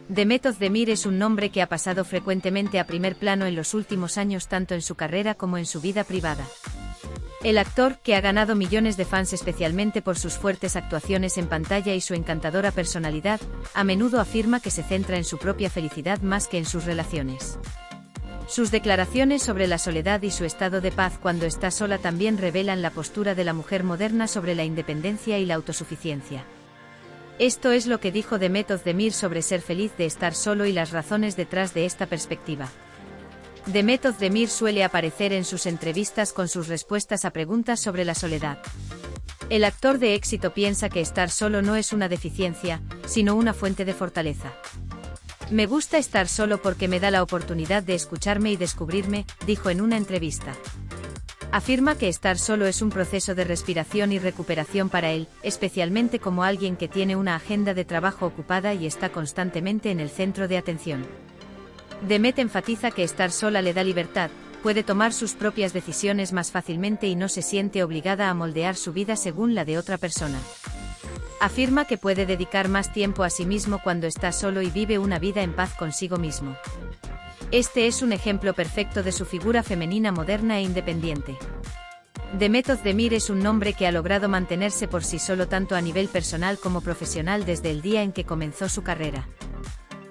Demet Özdemir es un nombre que ha pasado frecuentemente a primer plano en los últimos años tanto en su carrera como en su vida privada. El actor, que ha ganado millones de fans especialmente por sus fuertes actuaciones en pantalla y su encantadora personalidad, a menudo afirma que se centra en su propia felicidad más que en sus relaciones. Sus declaraciones sobre la soledad y su estado de paz cuando está sola también revelan la postura de la mujer moderna sobre la independencia y la autosuficiencia. Esto es lo que dijo Demet Özdemir sobre ser feliz de estar solo y las razones detrás de esta perspectiva. Demet Özdemir suele aparecer en sus entrevistas con sus respuestas a preguntas sobre la soledad. El actor de éxito piensa que estar solo no es una deficiencia, sino una fuente de fortaleza. Me gusta estar solo porque me da la oportunidad de escucharme y descubrirme, dijo en una entrevista. Afirma que estar solo es un proceso de respiración y recuperación para él, especialmente como alguien que tiene una agenda de trabajo ocupada y está constantemente en el centro de atención. Demet enfatiza que estar sola le da libertad, puede tomar sus propias decisiones más fácilmente y no se siente obligada a moldear su vida según la de otra persona. Afirma que puede dedicar más tiempo a sí mismo cuando está solo y vive una vida en paz consigo mismo. Este es un ejemplo perfecto de su figura femenina moderna e independiente. Demet Özdemir es un nombre que ha logrado mantenerse por sí solo tanto a nivel personal como profesional desde el día en que comenzó su carrera.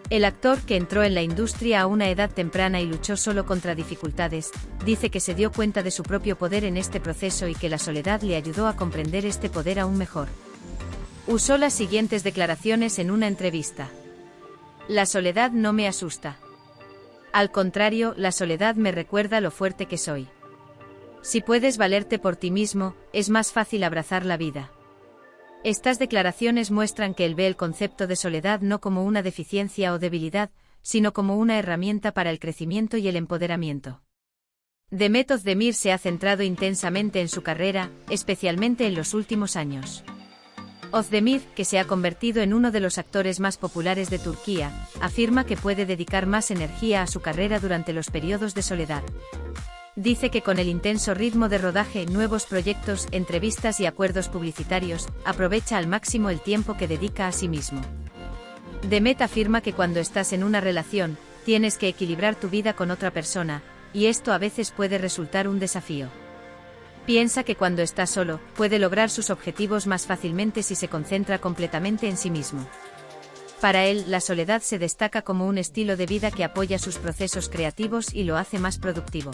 El actor, que entró en la industria a una edad temprana y luchó solo contra dificultades, dice que se dio cuenta de su propio poder en este proceso y que la soledad le ayudó a comprender este poder aún mejor. Usó las siguientes declaraciones en una entrevista. La soledad no me asusta. Al contrario, la soledad me recuerda lo fuerte que soy. Si puedes valerte por ti mismo, es más fácil abrazar la vida. Estas declaraciones muestran que él ve el concepto de soledad no como una deficiencia o debilidad, sino como una herramienta para el crecimiento y el empoderamiento. Demet Özdemir se ha centrado intensamente en su carrera, especialmente en los últimos años. Özdemir, que se ha convertido en uno de los actores más populares de Turquía, afirma que puede dedicar más energía a su carrera durante los periodos de soledad. Dice que con el intenso ritmo de rodaje, nuevos proyectos, entrevistas y acuerdos publicitarios, aprovecha al máximo el tiempo que dedica a sí mismo. Demet afirma que cuando estás en una relación, tienes que equilibrar tu vida con otra persona, y esto a veces puede resultar un desafío. Piensa que cuando está solo, puede lograr sus objetivos más fácilmente si se concentra completamente en sí mismo. Para él, la soledad se destaca como un estilo de vida que apoya sus procesos creativos y lo hace más productivo.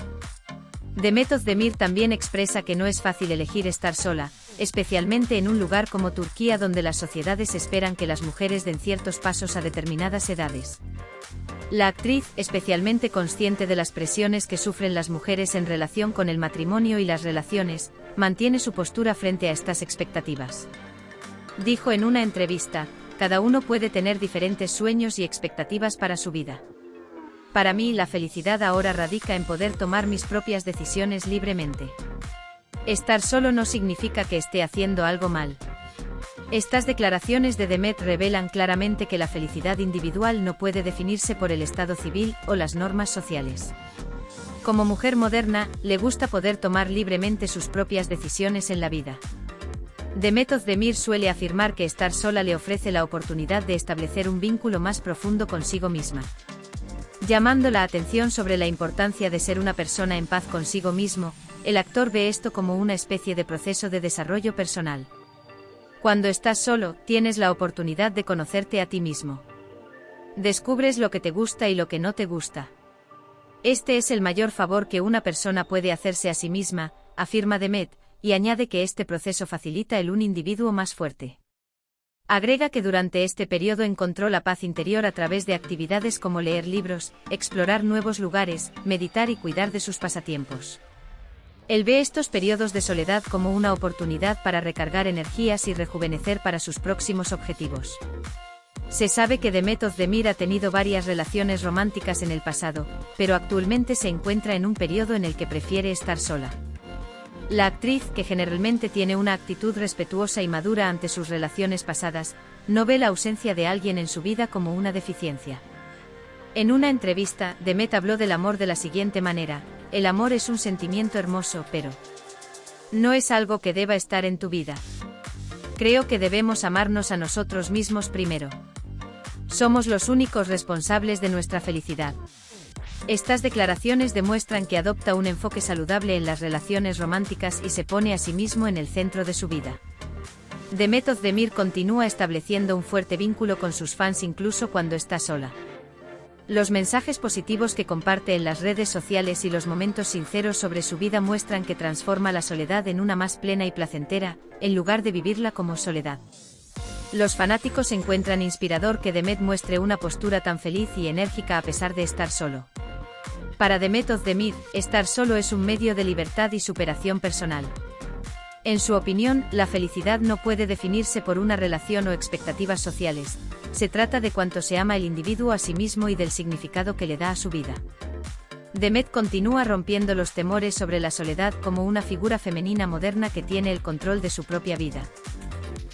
Demet Özdemir también expresa que no es fácil elegir estar sola, especialmente en un lugar como Turquía donde las sociedades esperan que las mujeres den ciertos pasos a determinadas edades. La actriz, especialmente consciente de las presiones que sufren las mujeres en relación con el matrimonio y las relaciones, mantiene su postura frente a estas expectativas. Dijo en una entrevista, cada uno puede tener diferentes sueños y expectativas para su vida. Para mí la felicidad ahora radica en poder tomar mis propias decisiones libremente. Estar solo no significa que esté haciendo algo mal. Estas declaraciones de Demet revelan claramente que la felicidad individual no puede definirse por el estado civil o las normas sociales. Como mujer moderna, le gusta poder tomar libremente sus propias decisiones en la vida. Demet Özdemir suele afirmar que estar sola le ofrece la oportunidad de establecer un vínculo más profundo consigo misma. Llamando la atención sobre la importancia de ser una persona en paz consigo mismo, el actor ve esto como una especie de proceso de desarrollo personal. Cuando estás solo, tienes la oportunidad de conocerte a ti mismo. Descubres lo que te gusta y lo que no te gusta. Este es el mayor favor que una persona puede hacerse a sí misma, afirma Demet, y añade que este proceso facilita un individuo más fuerte. Agrega que durante este periodo encontró la paz interior a través de actividades como leer libros, explorar nuevos lugares, meditar y cuidar de sus pasatiempos. Él ve estos periodos de soledad como una oportunidad para recargar energías y rejuvenecer para sus próximos objetivos. Se sabe que Demet Özdemir ha tenido varias relaciones románticas en el pasado, pero actualmente se encuentra en un periodo en el que prefiere estar sola. La actriz, que generalmente tiene una actitud respetuosa y madura ante sus relaciones pasadas, no ve la ausencia de alguien en su vida como una deficiencia. En una entrevista, Demet habló del amor de la siguiente manera: el amor es un sentimiento hermoso, pero no es algo que deba estar en tu vida. Creo que debemos amarnos a nosotros mismos primero. Somos los únicos responsables de nuestra felicidad. Estas declaraciones demuestran que adopta un enfoque saludable en las relaciones románticas y se pone a sí mismo en el centro de su vida. Demet Özdemir continúa estableciendo un fuerte vínculo con sus fans incluso cuando está sola. Los mensajes positivos que comparte en las redes sociales y los momentos sinceros sobre su vida muestran que transforma la soledad en una más plena y placentera, en lugar de vivirla como soledad. Los fanáticos encuentran inspirador que Demet muestre una postura tan feliz y enérgica a pesar de estar solo. Para Demet Özdemir, estar solo es un medio de libertad y superación personal. En su opinión, la felicidad no puede definirse por una relación o expectativas sociales. Se trata de cuánto se ama el individuo a sí mismo y del significado que le da a su vida. Demet continúa rompiendo los temores sobre la soledad como una figura femenina moderna que tiene el control de su propia vida.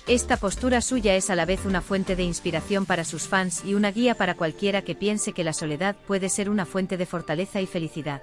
Esta postura suya es a la vez una fuente de inspiración para sus fans y una guía para cualquiera que piense que la soledad puede ser una fuente de fortaleza y felicidad.